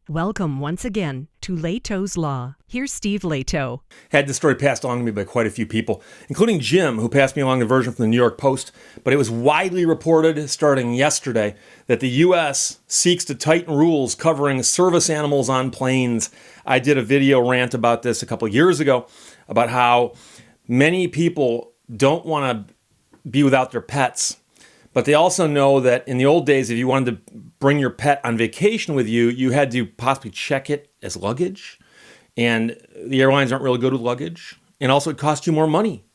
Welcome once again to Lehto's Law. Here's Steve Lehto. Had this story passed along to me by quite a few people, including Jim, who passed me along the version from the New York Post. But it was widely reported starting yesterday that the U.S. seeks to tighten rules covering service animals on planes. I did a video rant about this a couple of years ago, about how many people don't want to be without their pets. But they also know that in the old days, if you wanted to bring your pet on vacation with you, you had to possibly check it as luggage. And the airlines aren't really good with luggage. And also it cost you more money.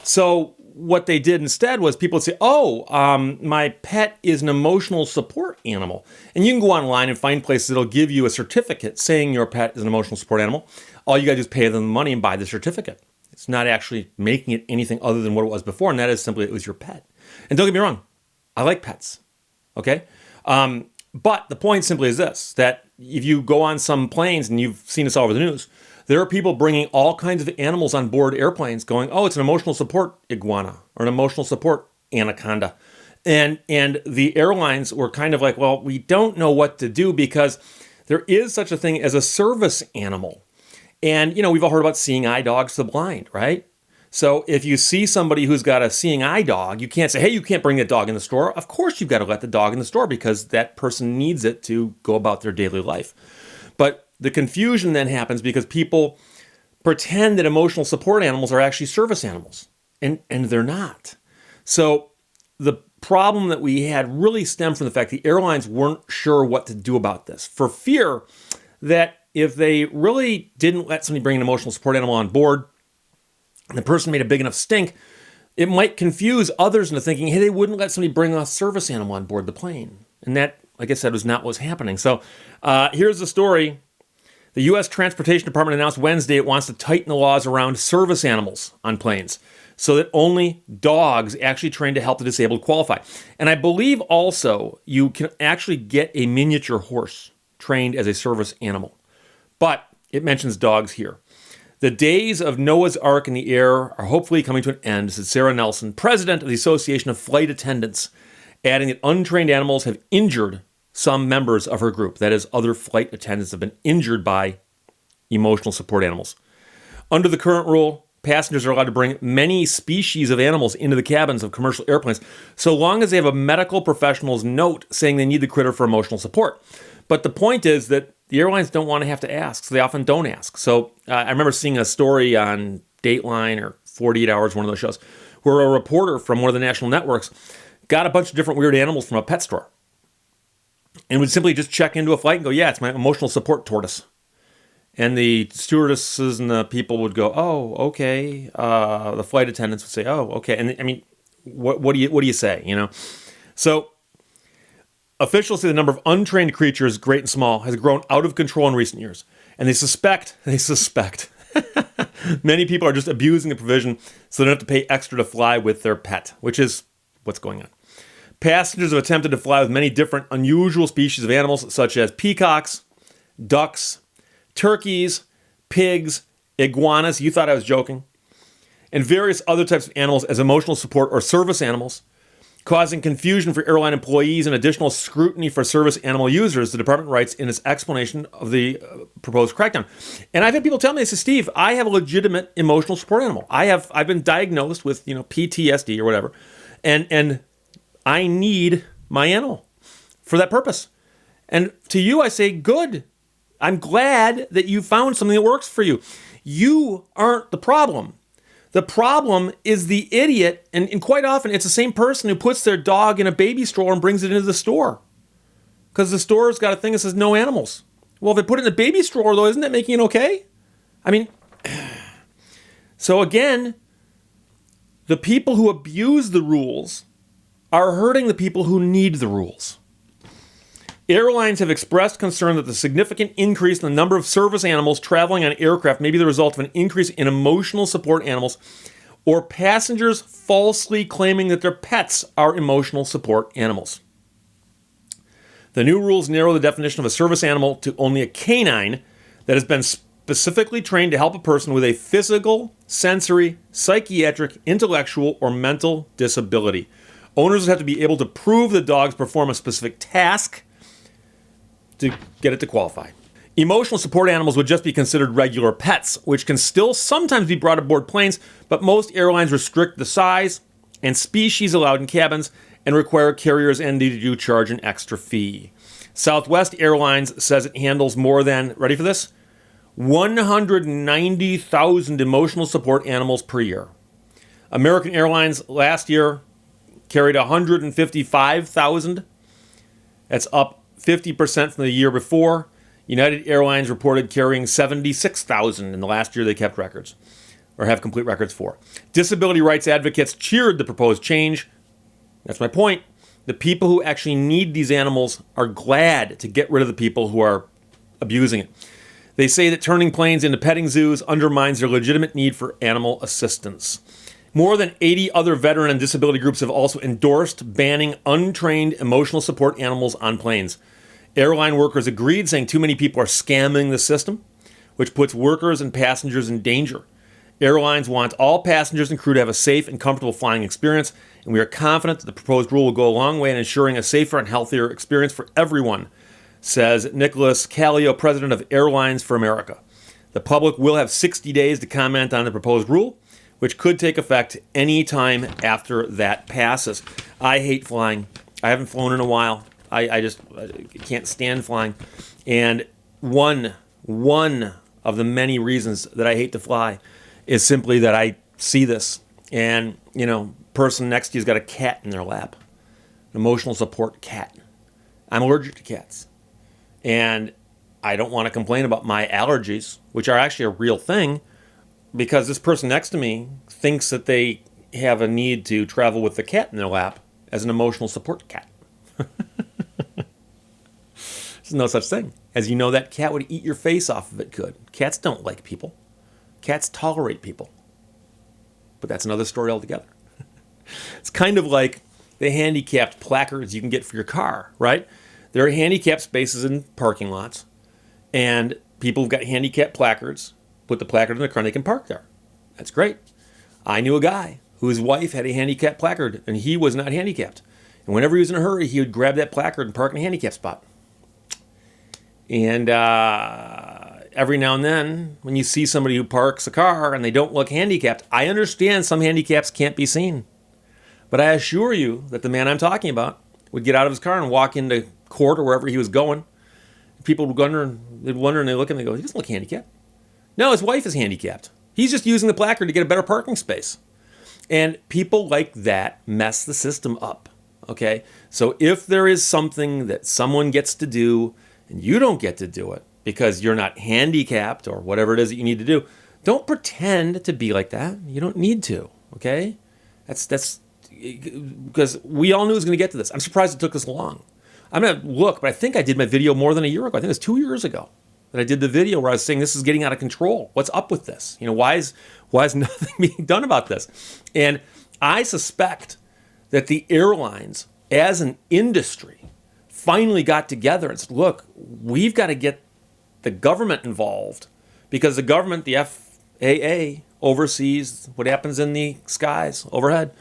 So what they did instead was people would say, my pet is an emotional support animal. And you can go online and find places that'll give you a certificate saying your pet is an emotional support animal. All you got to do is pay them the money and buy the certificate. It's not actually making it anything other than what it was before. And that is simply it was your pet. And don't get me wrong. I like pets, okay? But the point simply is this, that if you go on some planes, and you've seen this all over the news, there are people bringing all kinds of animals on board airplanes going, it's an emotional support iguana or an emotional support anaconda. And the airlines were kind of like, well, we don't know what to do because there is such a thing as a service animal. And, we've all heard about seeing eye dogs to the blind, right? So if you see somebody who's got a seeing eye dog, you can't say, hey, you can't bring that dog in the store. Of course you've got to let the dog in the store because that person needs it to go about their daily life. But the confusion then happens because people pretend that emotional support animals are actually service animals, and they're not. So the problem that we had really stemmed from the fact the airlines weren't sure what to do about this, for fear that if they really didn't let somebody bring an emotional support animal on board, and the person made a big enough stink, it might confuse others into thinking, hey, they wouldn't let somebody bring a service animal on board the plane. And that, like I said, was not what was happening. So here's the story. The U.S. Transportation Department announced Wednesday it wants to tighten the laws around service animals on planes so that only dogs actually trained to help the disabled qualify. And I believe also you can actually get a miniature horse trained as a service animal. But it mentions dogs here. The days of Noah's Ark in the air are hopefully coming to an end, said Sarah Nelson, president of the Association of Flight Attendants, adding that untrained animals have injured some members of her group. That is, other flight attendants have been injured by emotional support animals. Under the current rule, passengers are allowed to bring many species of animals into the cabins of commercial airplanes, so long as they have a medical professional's note saying they need the critter for emotional support. But the point is that the airlines don't want to have to ask, so they often don't ask. So I remember seeing a story on Dateline or 48 Hours, one of those shows, where a reporter from one of the national networks got a bunch of different weird animals from a pet store and would simply just check into a flight and go, yeah, it's my emotional support tortoise. And the stewardesses and the people would go, oh, okay. The flight attendants would say, oh, okay. And I mean, what do you say, So officials say the number of untrained creatures, great and small, has grown out of control in recent years. And they suspect, many people are just abusing the provision so they don't have to pay extra to fly with their pet, which is what's going on. Passengers have attempted to fly with many different unusual species of animals, such as peacocks, ducks, turkeys, pigs, iguanas, you thought I was joking, and various other types of animals as emotional support or service animals, causing confusion for airline employees and additional scrutiny for service animal users, the department writes in its explanation of the proposed crackdown. And I've had people tell me, they say, Steve, I have a legitimate emotional support animal. I've been diagnosed with, PTSD or whatever, and I need my animal for that purpose. And to you, I say, good. I'm glad that you found something that works for you. You aren't the problem. The problem is the idiot, and quite often it's the same person who puts their dog in a baby stroller and brings it into the store. Because the store's got a thing that says no animals. Well, if they put it in a baby stroller, though, isn't that making it okay? I mean, so again, the people who abuse the rules are hurting the people who need the rules. Airlines have expressed concern that the significant increase in the number of service animals traveling on aircraft may be the result of an increase in emotional support animals or passengers falsely claiming that their pets are emotional support animals. The new rules narrow the definition of a service animal to only a canine that has been specifically trained to help a person with a physical, sensory, psychiatric, intellectual, or mental disability. Owners have to be able to prove the dogs perform a specific task to get it to qualify. Emotional support animals would just be considered regular pets, which can still sometimes be brought aboard planes, but most airlines restrict the size and species allowed in cabins and require carriers and do charge an extra fee. Southwest Airlines says it handles more than, ready for this, 190,000 emotional support animals per year. American Airlines last year carried 155,000. That's up 50% from the year before. United Airlines reported carrying 76,000 in the last year they kept records, or have complete records for. Disability rights advocates cheered the proposed change. That's my point. The people who actually need these animals are glad to get rid of the people who are abusing it. They say that turning planes into petting zoos undermines their legitimate need for animal assistance. More than 80 other veteran and disability groups have also endorsed banning untrained emotional support animals on planes. Airline workers agreed, saying too many people are scamming the system, which puts workers and passengers in danger. Airlines want all passengers and crew to have a safe and comfortable flying experience, and we are confident that the proposed rule will go a long way in ensuring a safer and healthier experience for everyone, says Nicholas Callio, president of Airlines for America. The public will have 60 days to comment on the proposed rule, which could take effect any time after that passes. I hate flying. I haven't flown in a while. I can't stand flying. And one of the many reasons that I hate to fly is simply that I see this. And, person next to you's got a cat in their lap. An emotional support cat. I'm allergic to cats. And I don't want to complain about my allergies, which are actually a real thing, because this person next to me thinks that they have a need to travel with the cat in their lap as an emotional support cat. There's no such thing. As you know, that cat would eat your face off if it could. Cats don't like people. Cats tolerate people. But that's another story altogether. It's kind of like the handicapped placards you can get for your car, right? There are handicapped spaces in parking lots, and people who've got handicapped placards put the placard in the car and they can park there. That's great. I knew a guy whose wife had a handicapped placard, and he was not handicapped. And whenever he was in a hurry, he would grab that placard and park in a handicapped spot. And every now and then, when you see somebody who parks a car and they don't look handicapped, I understand some handicaps can't be seen. But I assure you that the man I'm talking about would get out of his car and walk into court or wherever he was going. People would wonder, and they look and they go, he doesn't look handicapped. No, his wife is handicapped. He's just using the placard to get a better parking space. And people like that mess the system up, okay? So if there is something that someone gets to do and you don't get to do it because you're not handicapped or whatever it is that you need to do, don't pretend to be like that. You don't need to, okay? That's because we all knew it was going to get to this. I'm surprised it took this long. I'm going to look, but I think I did my video more than a year ago. I think it was 2 years ago that I did the video where I was saying this is getting out of control. What's up with this? Why is nothing being done about this? And I suspect that the airlines, as an industry, finally got together and said, look, we've got to get the government involved because the government, the FAA, oversees what happens in the skies overhead.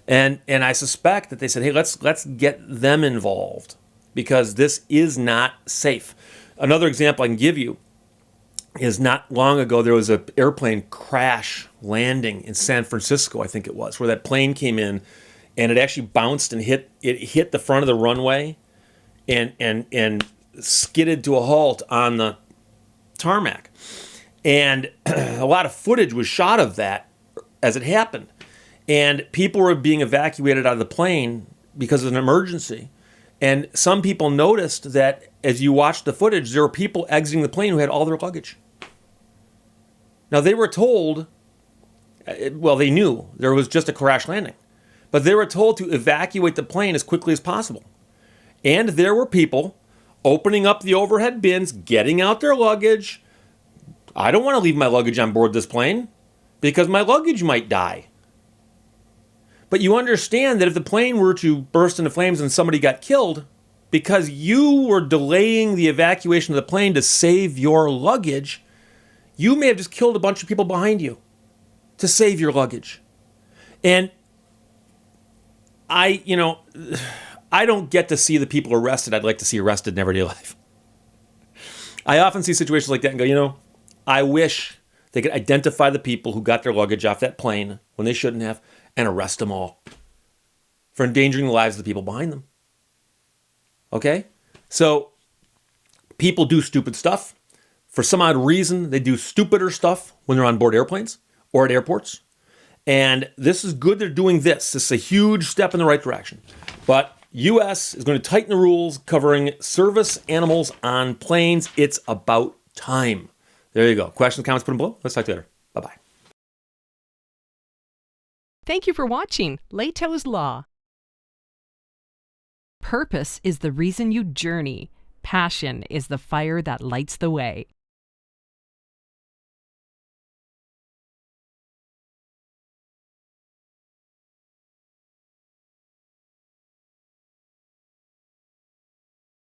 And I suspect that they said, hey, let's get them involved because this is not safe. Another example I can give you is not long ago, there was an airplane crash landing in San Francisco, I think it was, where that plane came in and it actually bounced and hit the front of the runway and skidded to a halt on the tarmac. And a lot of footage was shot of that as it happened. And people were being evacuated out of the plane because of an emergency. And some people noticed that as you watched the footage, there were people exiting the plane who had all their luggage. Now, they were told, well, they knew there was just a crash landing, but they were told to evacuate the plane as quickly as possible. And there were people opening up the overhead bins, getting out their luggage. I don't want to leave my luggage on board this plane because my luggage might die. But you understand that if the plane were to burst into flames and somebody got killed, because you were delaying the evacuation of the plane to save your luggage, you may have just killed a bunch of people behind you to save your luggage. And I don't get to see the people arrested I'd like to see arrested in everyday life. I often see situations like that and go, I wish they could identify the people who got their luggage off that plane when they shouldn't have and arrest them all for endangering the lives of the people behind them. Okay? So people do stupid stuff. For some odd reason, they do stupider stuff when they're on board airplanes or at airports. And this is good they're doing this. This is a huge step in the right direction. But U.S. is going to tighten the rules covering service animals on planes. It's about time. There you go. Questions, comments, put them below. Let's talk later. Bye-bye. Thank you for watching Lehto's Law. Purpose is the reason you journey. Passion is the fire that lights the way.